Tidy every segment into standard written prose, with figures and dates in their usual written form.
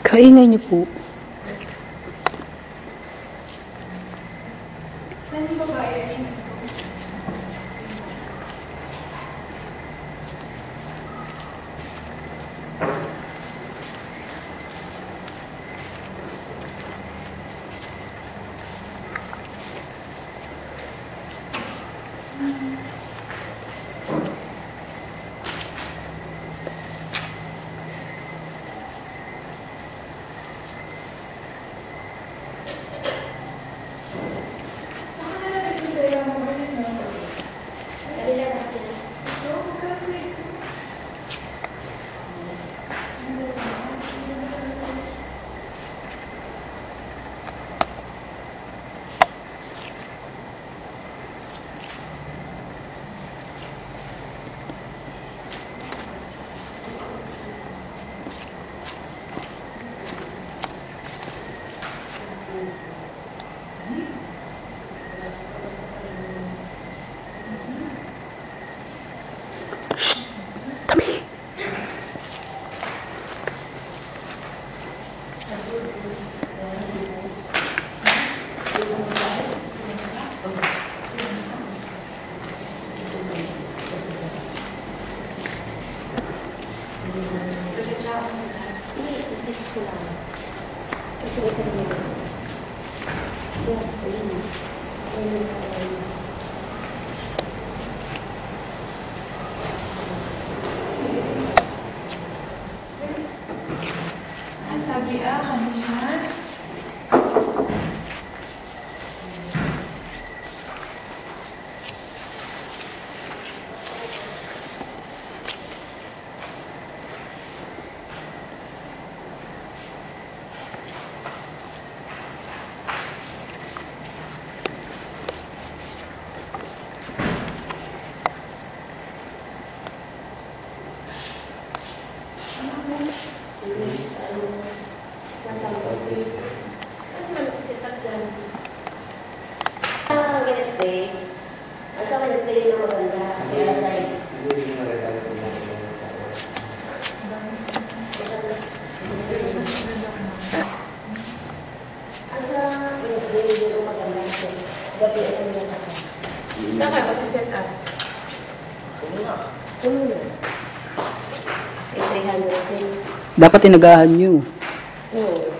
Kaingay niyo po. Sabi ano siya? Saan ka mag-set up? Dapat tinagahan nyo. Oo.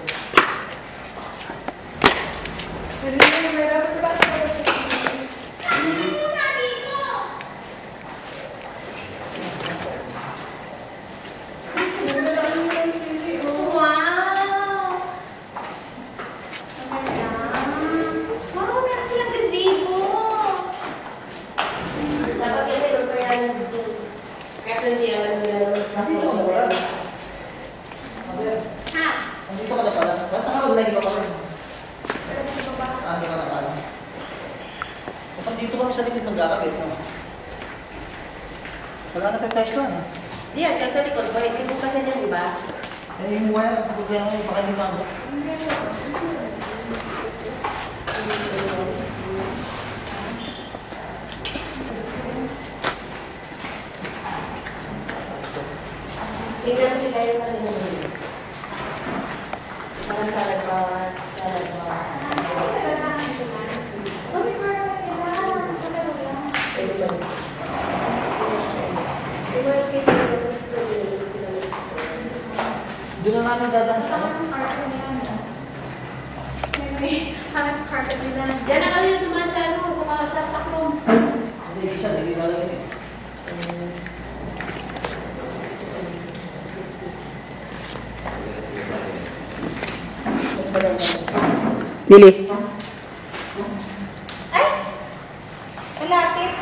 Dito kami sa likod nagkakabit naman. Wala na pa lang. Diyan, kasi sa likod. Bakit mo kasi yan, di ba? Eh, yung wire, sa problema mo, baka hindi mabot. Tingnan mo tayo pa rin naman. Parang salad bawat. Doon na namin dadaan sa ano? Hanap carpet nila. Diyan na kami dumaan sa ano, sa sa stock room. Hindi, isa, hindi lalagyan eh. Lili. Ay! Malapit.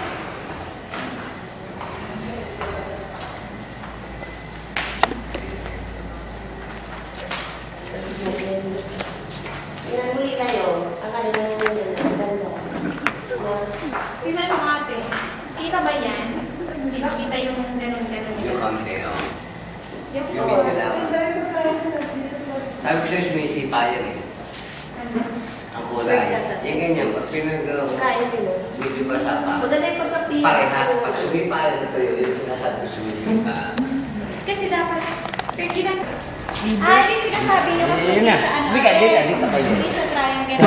Inanuli kayo. Ang kanilang yun. Ang ganda. Tingnan mo ate. Kita ba yan? Hindi ba kita yung ganun-ganun? Yung kamte, oh. Yung Yung medyo lang. Sabi ko sa'yo, sumisipa yan eh. Ang kulay. Yung ganyan, pag Kaya din oh. medyo basa pa. Maganda yung pagkapi. Parehas, pag sumipa yan ito yung sinasabi ko sumisipa. Kasi dapat, Ferdinand, hindi sinasabi niyo kasi Yun na. sa ano. Di ka kayo. Hindi siya triangle.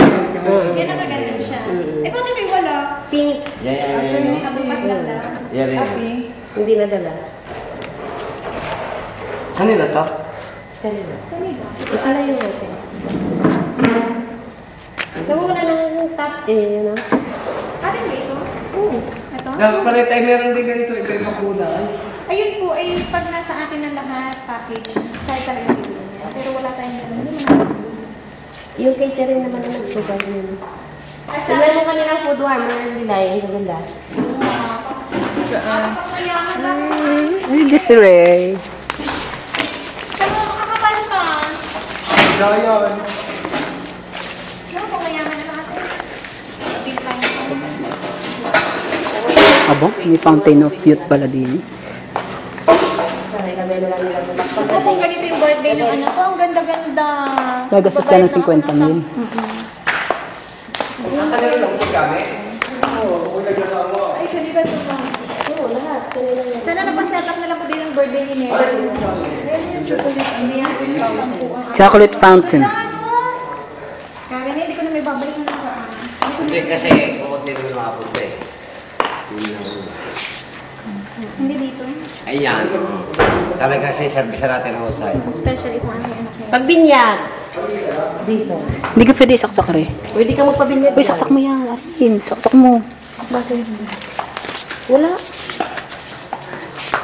Yan ang ganun siya. Eh, bakit may wala? Pink. Yan. Nakabukas lang lang. Yan. Hindi nadala. Kanila to? Kanina. Kanina. Ito na yung natin. Nawala na ng top eh, no? Atin ba ito? Oo. Ito? Dapat pala tayo meron din ganito, iba-iba kulay. Ayun po, ay pag nasa akin ang lahat, package, kahit talaga bibili niya. Pero wala tayong ganun. Hindi mo na. Yung catering naman ang nagsugal yun. Asa? Tingnan mo kanilang food warmer nila, yung gaganda. Kapakayaman lang. Ay, Desiree. Sabi mo, makakapal ka. Gaya. Ano po kayaman na natin? Bigla niyo. Abo, may fountain of youth pala din. Sanay kami na lang nila bukas Kung pagdating. ganito yung birthday ng anak ko, ang ganda-ganda. Gagastos siya ng 50 mil. Ang kanila lang yung kami. Ay, kanila ito ba? Oo, lahat. Kanila yan. Sana napaset up na lang po din yung birthday ni Nero. Hindi yan, 10,000 po ang Chocolate fountain. Kaya hindi ko na may babalik na lang sa akin. Hindi kasi kukunti rin mga punta eh. Yun lang. Hindi dito. Ayan. Talaga service natin ang usay. Especially kung ano yung anak niya. Pagbinyag. Dito. Hindi ka pwede saksak re. Pwede ka magpabinyag. Uy, saksak mo yan. Asin, saksak mo. Bakit? Wala.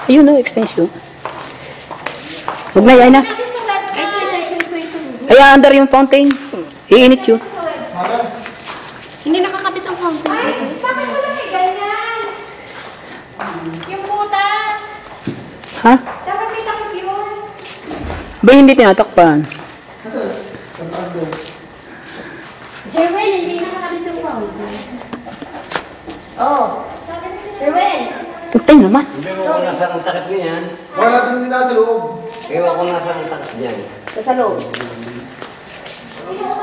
Ayun o, extension. Huwag na, yan na. Natin sa website. Ay, under yung fountain. Iinit yun. Hindi nakakabit ang fountain. Ay, bakit wala may ganyan? Yung butas. Ha? Dapat may takot yun. Ba hindi tinatakpan? Jerwin, hindi nakakabit ang fountain. Oh. Jerwin. Putay naman. Hindi mo kung nasa ang takip niyan. Wala din nila sa loob. Ewan ko nasa ang takip niyan. Sa loob.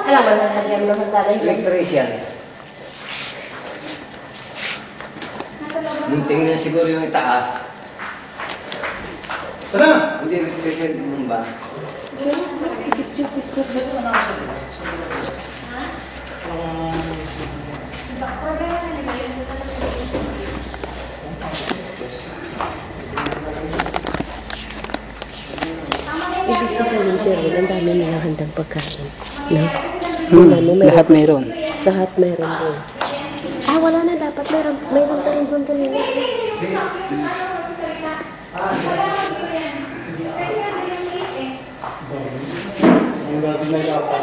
Alam mo, nagkagyan mo ng tatay. Electrician. Munting na siguro yung itaas. Sana! Hindi electrician mo ba? Ibig sabihin, Jerwin, ang dami nilang handang pagkain. No? Lahat mayroon. Lahat meron doon. Wala na. Dapat meron. Meron pa rin doon kanina. Ang gagawin na dapat.